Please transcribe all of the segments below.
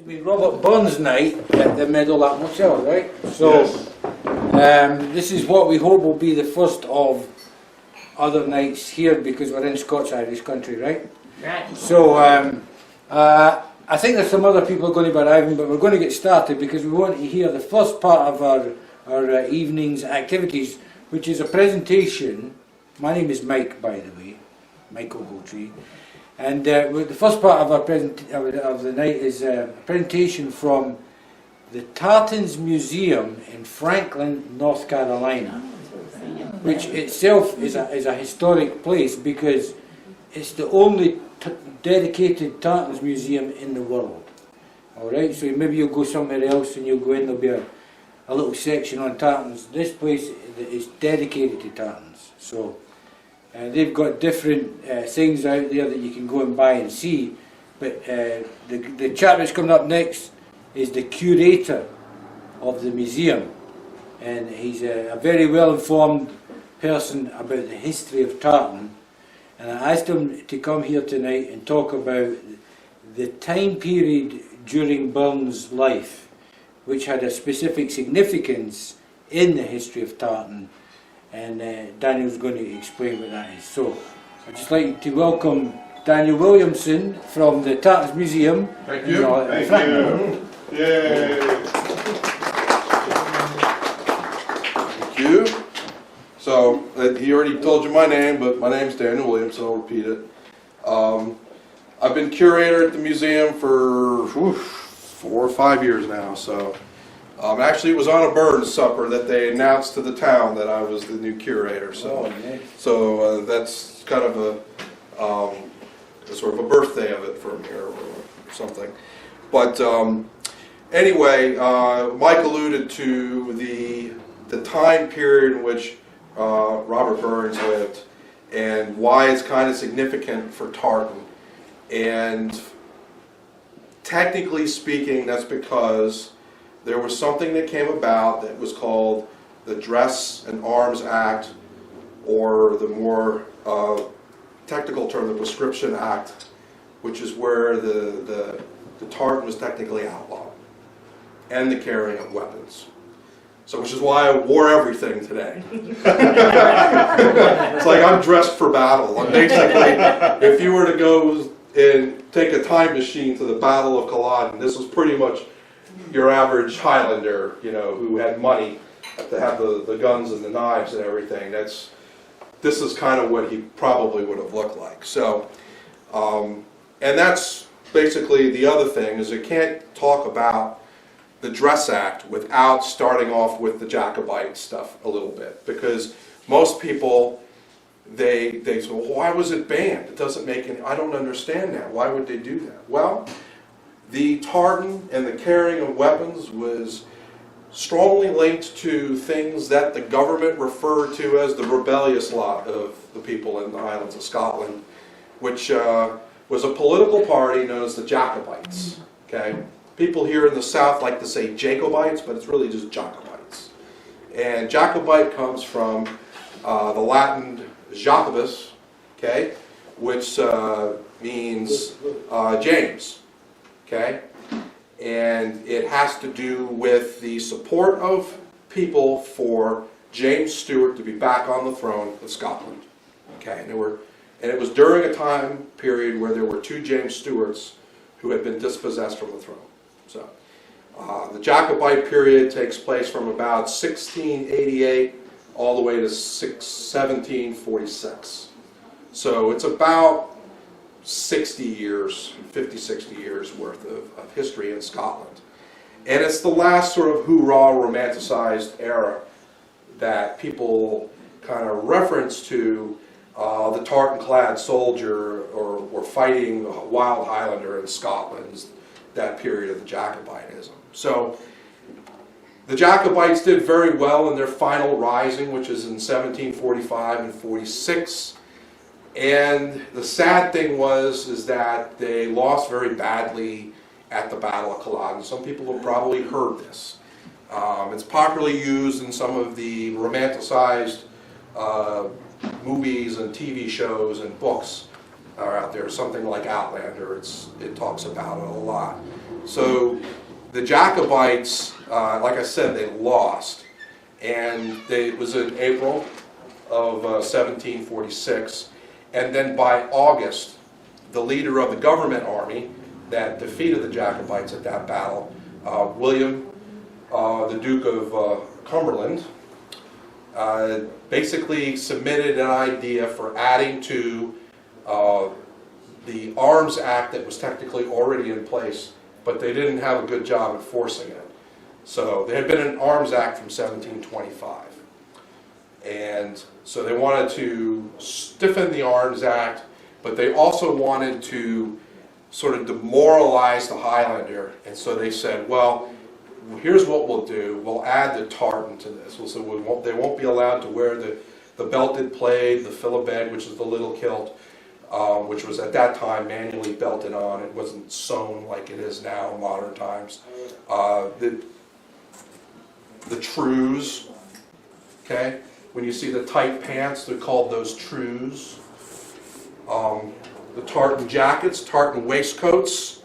It's Robert Burns' night at the Meadowlark Motel, right? So, this is what we hope will be the first of other nights here because we're in Scots-Irish country, right? Right. So, I think there's some other people going to be arriving, but we're going to get started because we want to hear the first part of our evening's activities, which is a presentation. My name is Mike, by the way, Michael Goltree. And the first part of our of the night is a presentation from the Tartan's Museum in Franklin, North Carolina, which itself is a historic place because it's the only dedicated Tartan's museum in the world. All right, so maybe you'll go somewhere else and you'll go in. There'll be a little section on Tartans. This place is dedicated to Tartans. So. They've got different things out there that you can go and buy and see, but the chap that's coming up next is the curator of the museum, and he's a very well informed person about the history of tartan, and I asked him to come here tonight and talk about the time period during Burns' life which had a specific significance in the history of tartan. And Daniel's going to explain what that is. So, I'd just like to welcome Daniel Williamson from the Tartan's Museum. Thank you. Thank you. Yay. Thank you. So, he already told you my name, but my name's Daniel Williamson. I'll repeat it. I've been curator at the museum for 4 or 5 years now. So. Actually, it was on a Burns supper that they announced to the town that I was the new curator. So, that's kind of a sort of a birthday of it for me, or something. But anyway, Mike alluded to the time period in which Robert Burns lived and why it's kind of significant for tartan. And technically speaking, that's because there was something that came about that was called the Dress and Arms Act, or the more technical term, the Prescription Act, which is where the tartan was technically outlawed, and the carrying of weapons. So, which is why I wore everything today. It's like I'm dressed for battle. I'm basically, if you were to go and take a time machine to the Battle of Culloden, this was pretty much your average Highlander, you know, who had money to have the guns and the knives and everything. This is kind of what he probably would have looked like. So, and that's basically the other thing, is you can't talk about the Dress Act without starting off with the Jacobite stuff a little bit, because most people, they say, well, why was it banned? It doesn't make any, I don't understand that. Why would they do that? Well, the tartan and the carrying of weapons was strongly linked to things that the government referred to as the rebellious lot of the people in the Highlands of Scotland, which was a political party known as the Jacobites. Okay, people here in the South like to say Jacobites, but it's really just Jacobites. And Jacobite comes from the Latin Jacobus, okay, which means James. Okay, and it has to do with the support of people for James Stewart to be back on the throne of Scotland. Okay, and it was during a time period where there were 2 James Stewarts who had been dispossessed from the throne. So, the Jacobite period takes place from about 1688 all the way to 1746. So it's about 60 years, 50, 60 years worth of history in Scotland. And it's the last sort of hoorah romanticized era that people kind of reference to the tartan-clad soldier or fighting a wild Highlander in Scotland, that period of the Jacobitism. So the Jacobites did very well in their final rising, which is in 1745 and 46. And the sad thing is that they lost very badly at the Battle of Culloden. Some people have probably heard this. It's popularly used in some of the romanticized movies and TV shows and books are out there, something like Outlander. It talks about it a lot. So the Jacobites, like I said, they lost, and it was in April of 1746, and then by August, the leader of the government army that defeated the Jacobites at that battle, William, the Duke of Cumberland, basically submitted an idea for adding to the Arms Act that was technically already in place, but they didn't have a good job enforcing it. So there had been an Arms Act from 1725. And so they wanted to stiffen the Arms Act, but they also wanted to sort of demoralize the Highlander. And so they said, well, here's what we'll do. We'll add the tartan to this. So they won't be allowed to wear the belted plaid, the philibeg, which is the little kilt, which was at that time manually belted on. It wasn't sewn like it is now in modern times. The trews, okay? When you see the tight pants, they're called those trews. The tartan jackets, tartan waistcoats,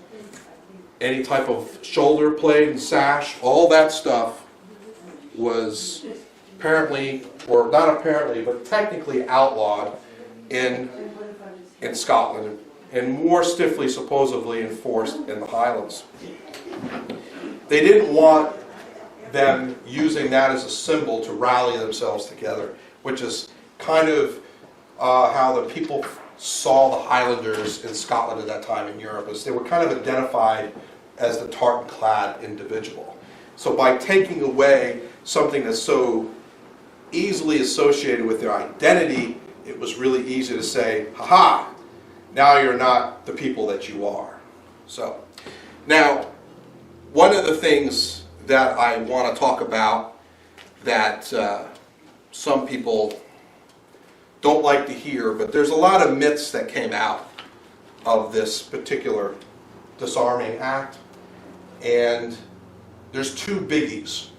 any type of shoulder plate and sash, all that stuff was apparently, or not apparently, but technically outlawed in Scotland, and more stiffly supposedly enforced in the Highlands. They didn't want them using that as a symbol to rally themselves together, which is kind of how the people saw the Highlanders in Scotland at that time in Europe, as they were kind of identified as the tartan-clad individual. So by taking away something that's so easily associated with their identity, it was really easy to say, ha-ha, now you're not the people that you are. So, now, one of the things that I want to talk about that some people don't like to hear, but there's a lot of myths that came out of this particular Disarming Act, and there's two biggies.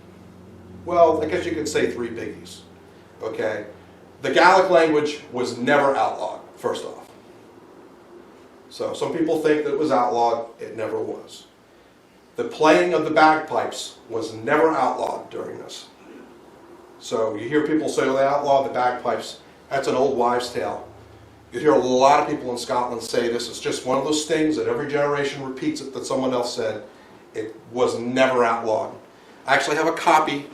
Well, I guess you could say three biggies, okay? The Gaelic language was never outlawed, first off. So some people think that it was outlawed, it never was. The playing of the bagpipes was never outlawed during this. So you hear people say, oh, they outlawed the bagpipes. That's an old wives' tale. You hear a lot of people in Scotland say this is just one of those things that every generation repeats it that someone else said. It was never outlawed. I actually have a copy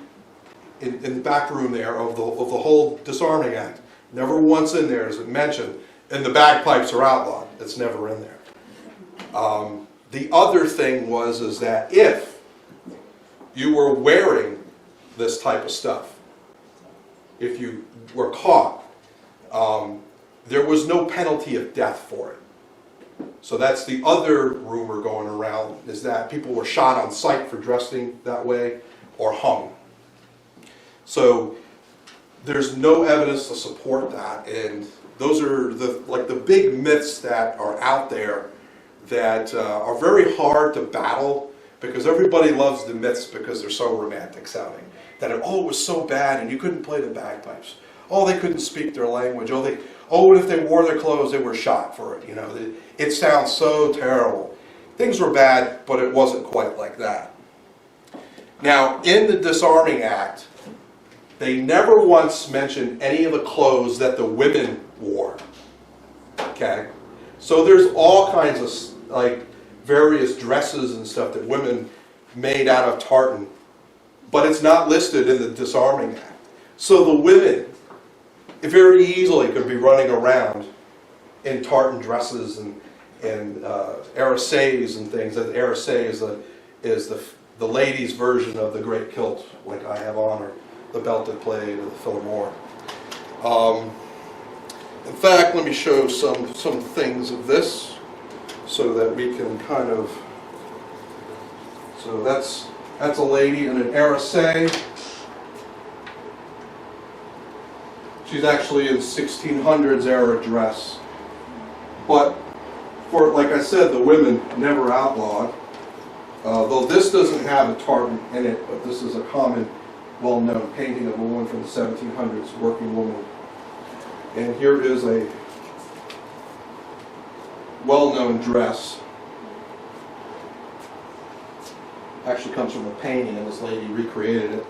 in the back room there of the whole Disarming Act. Never once in there is it mentioned, and the bagpipes are outlawed. It's never in there. The other thing is that if you were wearing this type of stuff, if you were caught, there was no penalty of death for it. So that's the other rumor going around, is that people were shot on sight for dressing that way or hung. So there's no evidence to support that, and those are the big myths that are out there that are very hard to battle, because everybody loves the myths because they're so romantic sounding. That it was so bad and you couldn't play the bagpipes. Oh, they couldn't speak their language. Oh, if they wore their clothes, they were shot for it. You know, it sounds so terrible. Things were bad, but it wasn't quite like that. Now, in the Disarming Act, they never once mentioned any of the clothes that the women wore. Okay? So there's all kinds of various dresses and stuff that women made out of tartan, but it's not listed in the Disarming Act. So the women very easily could be running around in tartan dresses and arisays and things. And arisay is the ladies' version of the great kilt, like I have on, or the belted plaid or the philimour. In fact, let me show some things of this so that we can kind of. So that's a lady in an arisay. She's actually in 1600s era dress. But for, like I said, the women never outlawed. Though this doesn't have a tartan in it, but this is a common, well-known painting of a woman from the 1700s, working woman. And here is well-known dress. Actually comes from a painting, and this lady recreated it.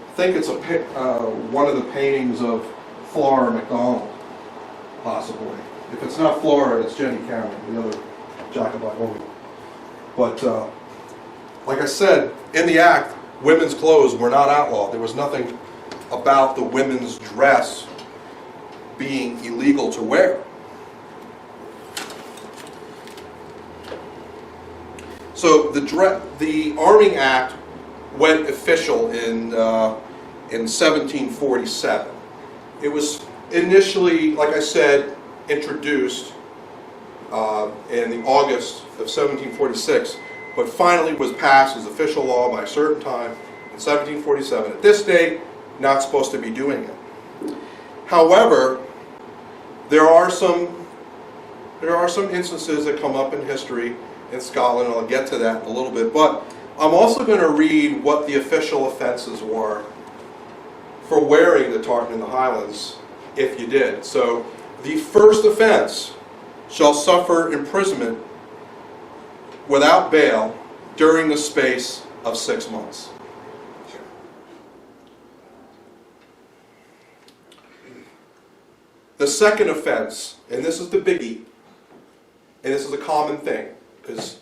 I think it's one of the paintings of Flora MacDonald, possibly. If it's not Flora, it's Jenny Cameron, the other Jacobite woman. But like I said, in the act, women's clothes were not outlawed. There was nothing about the women's dress being illegal to wear. So the Arming Act went official in 1747. It was initially, like I said, introduced in the August of 1746, but finally was passed as official law by a certain time in 1747. At this date, not supposed to be doing it. However, there are some instances that come up in history in Scotland, and I'll get to that in a little bit, but I'm also going to read what the official offenses were for wearing the tartan in the Highlands, if you did. So, the first offense shall suffer imprisonment without bail during the space of 6 months. The second offense, and this is the biggie, and this is a common thing, because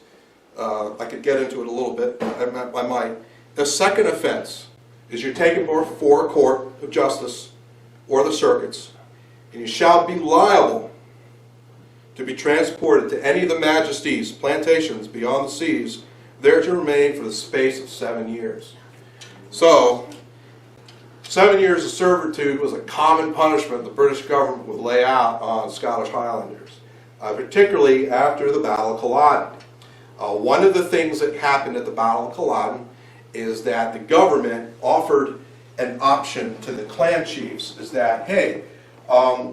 I could get into it a little bit, I might. The second offense is you're taken before a court of justice or the circuits, and you shall be liable to be transported to any of the majesties, plantations beyond the seas, there to remain for the space of 7 years. So, 7 years of servitude was a common punishment the British government would lay out on Scottish Highlanders, particularly after the Battle of Culloden. One of the things that happened at the Battle of Culloden is that the government offered an option to the clan chiefs, is that, hey,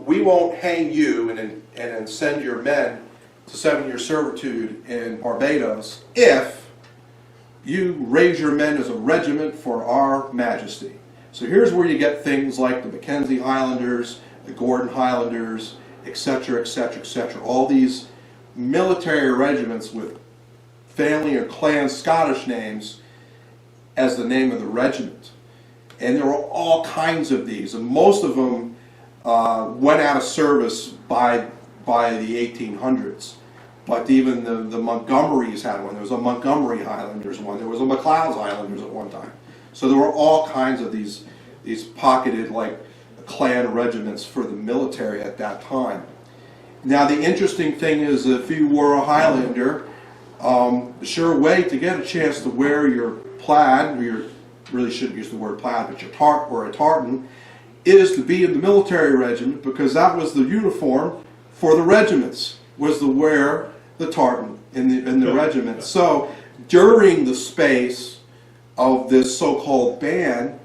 we won't hang you and send your men to 7 year servitude in Barbados if you raise your men as a regiment for our majesty. So here's where you get things like the Mackenzie Highlanders, the Gordon Highlanders, etc., etc., etc. All these military regiments with family or clan Scottish names as the name of the regiment. And there were all kinds of these, and most of them went out of service by the 1800s. But even the Montgomerys had one. There was a Montgomery Highlanders one. There was a MacLeod's Highlanders at one time. So there were all kinds of these pocketed like clan regiments for the military at that time. Now the interesting thing is, if you were a Highlander, the sure way to get a chance to wear your plaid, or your, really shouldn't use the word plaid, but your a tartan, is to be in the military regiment, because that was the uniform for the regiments, was to wear the tartan in the regiment. So during the space of this so-called ban,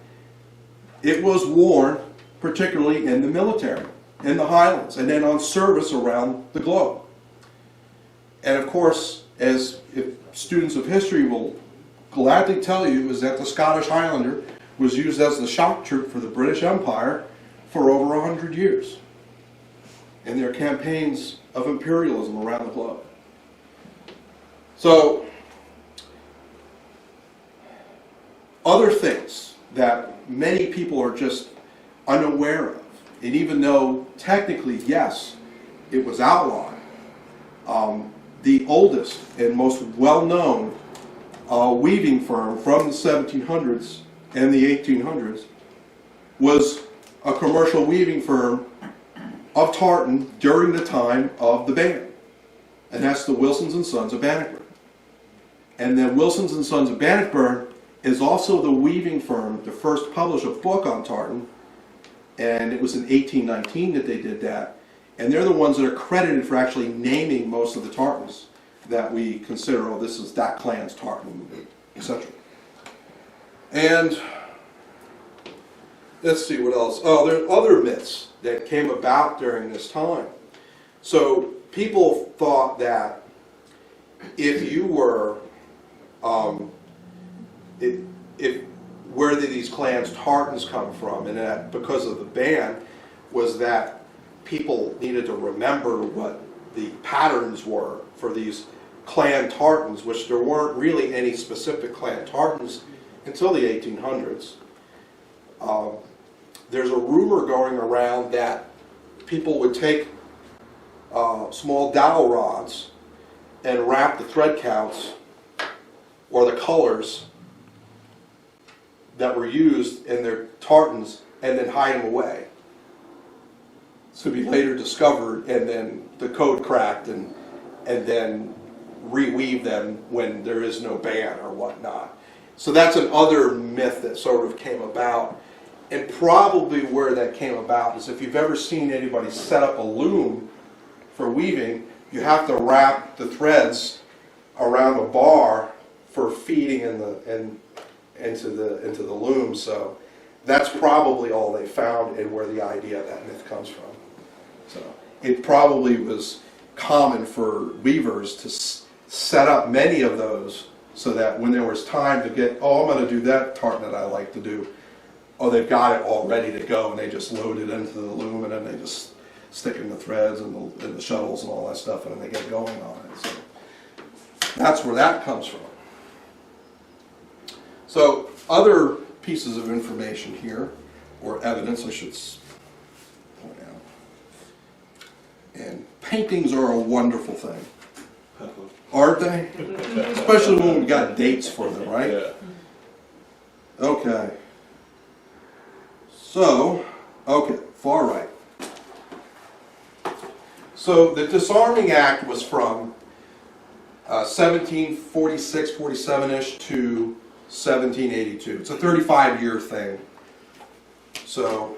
it was worn particularly in the military, in the Highlands, and then on service around the globe. And of course, as if students of history will gladly tell you, is that the Scottish Highlander was used as the shock troop for the British Empire for over 100 years in their campaigns of imperialism around the globe. So, other things that many people are just unaware of, and even though technically, yes, it was outlawed, the oldest and most well-known weaving firm from the 1700s and the 1800s was a commercial weaving firm of tartan during the time of the ban, and that's the Wilsons and Sons of Bannockburn. And then Wilsons and Sons of Bannockburn is also the weaving firm to first publish a book on tartan, and it was in 1819 that they did that. And they're the ones that are credited for actually naming most of the tartans that we consider, oh, this is that clan's tartan, etc. And let's see what else. Oh, there are other myths that came about during this time. So people thought that if you were, where did these clans' tartans come from? And that because of the ban was that people needed to remember what the patterns were for these clan tartans, which there weren't really any specific clan tartans until the 1800s. There's a rumor going around that people would take small dowel rods and wrap the thread counts or the colors that were used in their tartans and then hide them away. To be later discovered, and then the code cracked, and then reweave them when there is no ban or whatnot. So that's another myth that sort of came about. And probably where that came about is if you've ever seen anybody set up a loom for weaving, you have to wrap the threads around the bar for feeding into the loom. So that's probably all they found and where the idea of that myth comes from. So it probably was common for weavers to set up many of those so that when there was time to get, oh, I'm going to do that tartan that I like to do, oh, they've got it all ready to go, and they just load it into the loom, and then they just stick in the threads and the shuttles and all that stuff, and then they get going on it. So that's where that comes from. So other pieces of information here, or evidence I should point out. And paintings are a wonderful thing, aren't they? Especially when we got dates for them, right? Yeah. Okay. So, okay, far right. So the Disarming Act was from 1746, 47-ish to 1782. It's a 35-year thing. So,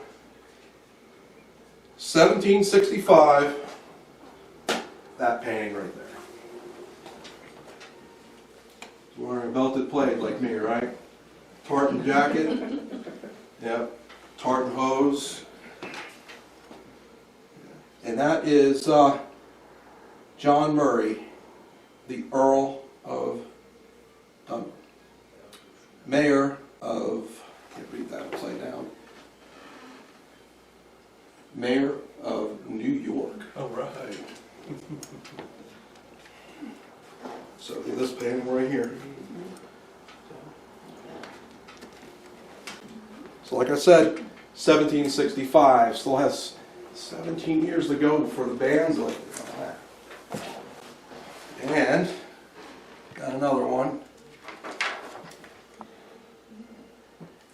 1765, that painting right there. He's wearing a belted plate like me, right? Tartan jacket. Yep. Tartan hose. And that is John Murray, the Earl of Mayor of, I can't read that upside down, Mayor of New York. All right. So this painting right here. So like I said, 1765, still has 17 years to go before the ban's like that. And got another one.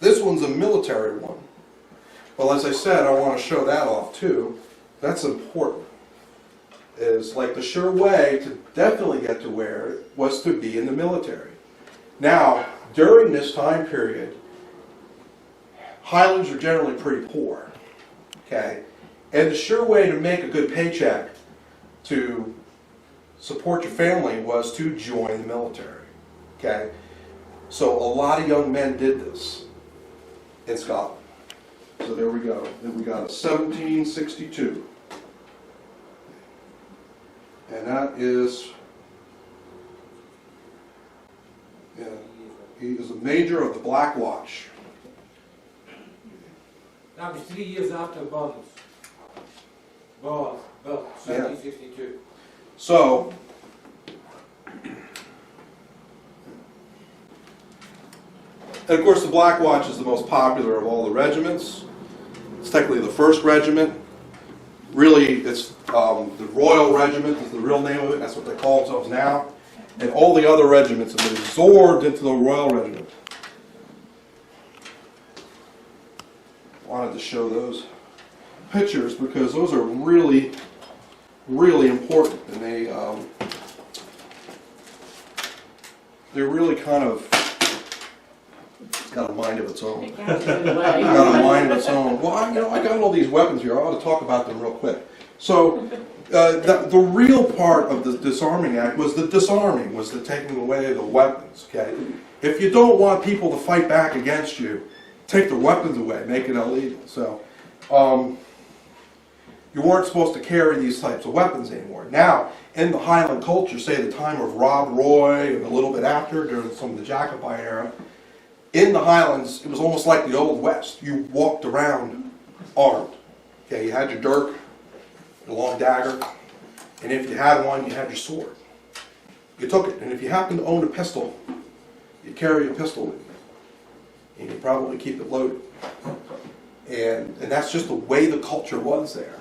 This one's a military one. Well, as I said, I want to show that off too. That's important. Is like the sure way to definitely get to wear it was to be in the military. Now, during this time period, Highlanders are generally pretty poor. Okay? And the sure way to make a good paycheck to support your family was to join the military. Okay? So a lot of young men did this in Scotland. So there we go. Then we got a 1762. And that is, yeah, he is a major of the Black Watch. That was 3 years after Bond's. Bond, 1762. So, and of course the Black Watch is the most popular of all the regiments. It's technically the first regiment. Really, it's the Royal Regiment is the real name of it. That's what they call themselves now. And all the other regiments have been absorbed into the Royal Regiment. Wanted to show those pictures because those are really, really important, and they're really kind of got a mind of its own. Got a mind of its own. Well, I got all these weapons here. I ought to talk about them real quick. So, the real part of the Disarming Act was the disarming, was the taking away the weapons. Okay, if you don't want people to fight back against you, take the weapons away, make it illegal. So, you weren't supposed to carry these types of weapons anymore. Now, in the Highland culture, say the time of Rob Roy and a little bit after, during some of the Jacobite era, in the Highlands, it was almost like the Old West. You walked around armed. Okay, you had your dirk, your long dagger, And if you had one, you had your sword. You took it. And if you happened to own a pistol, you carry a pistol with you. And you probably keep it loaded. And that's just the way the culture was there.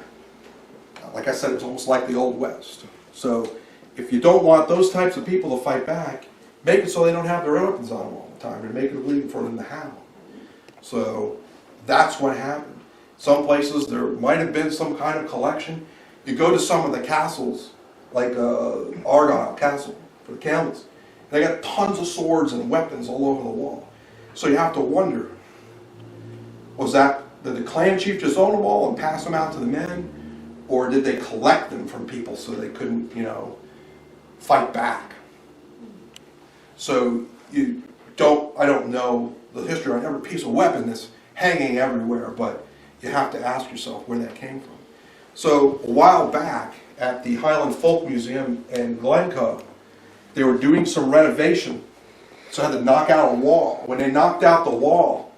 Like I said, it was almost like the Old West. So if you don't want those types of people to fight back, make it so they don't have their weapons on them all the time, and make it illegal for them to have them. So that's what happened. Some places there might have been some kind of collection. You go to some of the castles, like Argyle Castle for the Campbells. They got tons of swords and weapons all over the wall. So you have to wonder, did the clan chief just own them all and pass them out to the men? Or did they collect them from people so they couldn't, fight back? So I don't know the history on every piece of weapon that's hanging everywhere, but you have to ask yourself where that came from. So a while back at the Highland Folk Museum in Glencoe, they were doing some renovation, so I had to knock out a wall. When they knocked out the wall,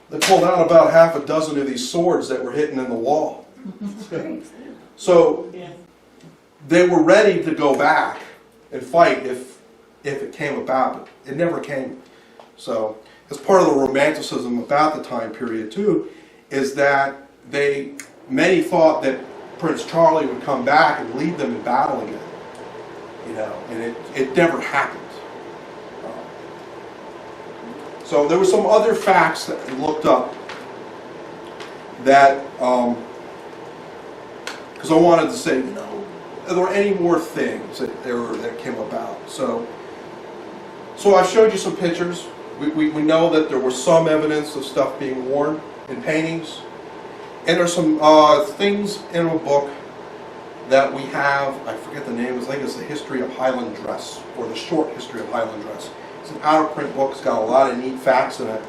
they pulled out about half a dozen of these swords that were hidden in the wall. So they were ready to go back and fight if it came about, but it never came. So as part of the romanticism about the time period too, is that many thought that Prince Charlie would come back and lead them in battle again, and it never happened. So there were some other facts that we looked up that, because I wanted to say, are there any more things that came about? So I showed you some pictures. We know that there was some evidence of stuff being worn in paintings. And there's some things in a book that we have, I forget the name, I think it's the History of Highland Dress, or the Short History of Highland Dress. It's an out-of-print book, it's got a lot of neat facts in it.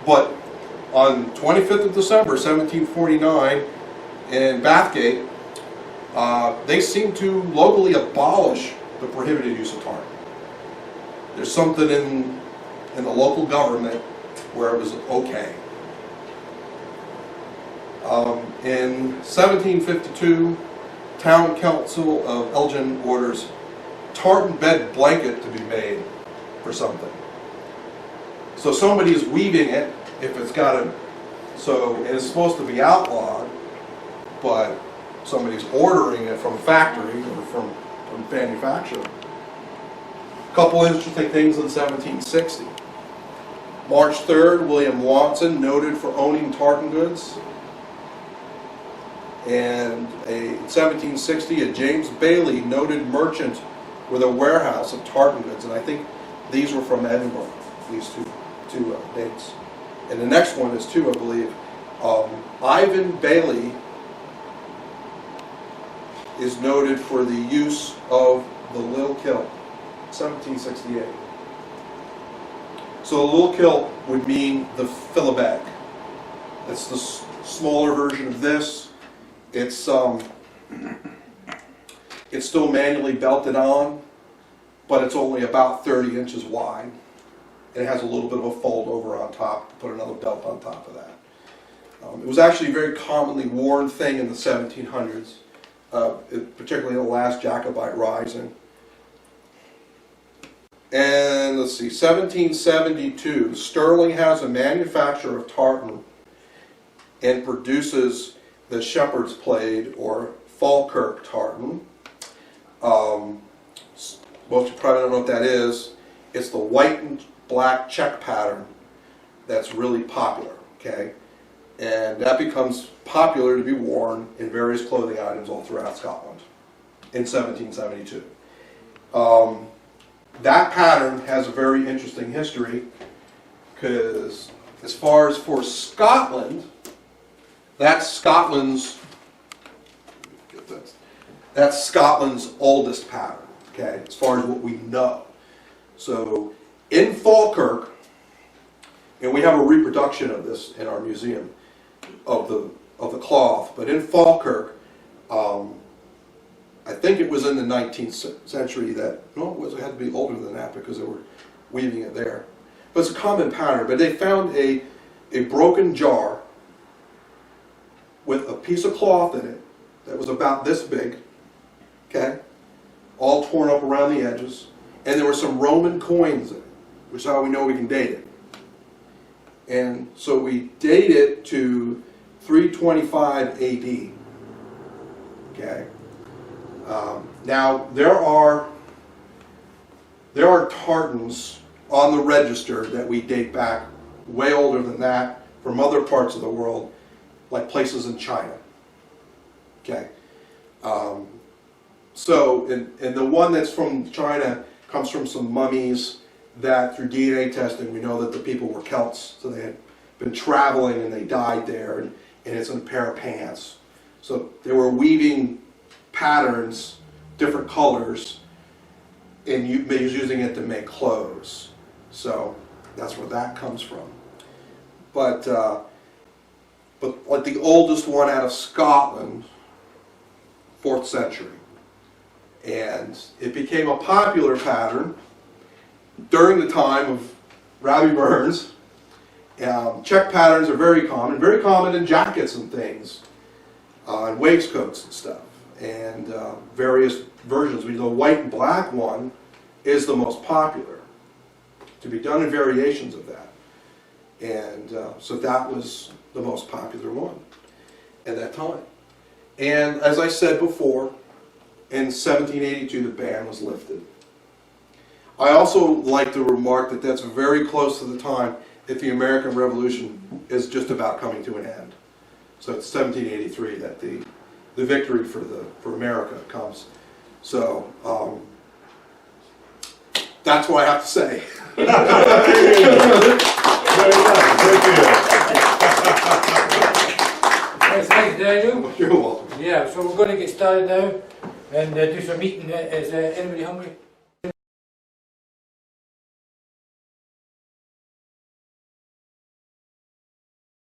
But on 25th of December, 1749, in Bathgate, they seem to locally abolish the prohibited use of tartan. There's something in the local government where it was okay. In 1752, Town Council of Elgin orders tartan bed blanket to be made for something. So somebody's weaving it, if it's got a, so it's supposed to be outlawed, but somebody's ordering it from factory or from manufacturer. A couple interesting things in 1760. March 3rd, William Watson, noted for owning tartan goods. And in 1760, a James Bailey, noted merchant with a warehouse of tartan goods. And I think these were from Edinburgh, these two dates. And the next one is too, I believe. Ivan Bailey is noted for the use of the little kilt, 1768. So the little kilt would mean the fill-a-bag. It's the smaller version of this. It's still manually belted on, but it's only about 30 inches wide. It has a little bit of a fold over on top to put another belt on top of that. It was actually a very commonly worn thing in the 1700s, particularly in the last Jacobite Rising. And let's see, 1772, Sterling has a manufacturer of tartan and produces the shepherd's plaid or Falkirk tartan. Most of you probably don't know what that is. It's the white and black check pattern that's really popular, okay? And that becomes popular to be worn in various clothing items all throughout Scotland in 1772. That pattern has a very interesting history because as far as for Scotland, that's Scotland's oldest pattern, okay, as far as what we know. So in Falkirk, and we have a reproduction of this in our museum of the cloth, but in Falkirk, I think it was in the 19th century that, no, it had to be older than that because they were weaving it there. But it's a common pattern. But they found a broken jar with a piece of cloth in it that was about this big, okay? All torn up around the edges. And there were some Roman coins in it, which is how we know we can date it. And so we date it to 325 AD, okay? Now, there are tartans on the register that we date back way older than that from other parts of the world, like places in China. Okay. And the one that's from China comes from some mummies that through DNA testing we know that the people were Celts, so they had been traveling and they died there, and it's in a pair of pants. So they were weaving patterns, different colors, and they was using it to make clothes. So that's where that comes from. But like the oldest one out of Scotland, 4th century. And it became a popular pattern during the time of Rabbie Burns. Check patterns are very common in jackets and things, and waistcoats and stuff, and various versions. The white and black one is the most popular, to be done in variations of that. And so that was the most popular one at that time. And as I said before, in 1782 the ban was lifted. I also like to remark that that's very close to the time that the American Revolution is just about coming to an end. So it's 1783 that the victory for America comes. So that's what I have to say. Very nice, thank you. Thanks, Daniel. You're welcome. Yeah, so we're going to get started now and do some eating. Is anybody hungry?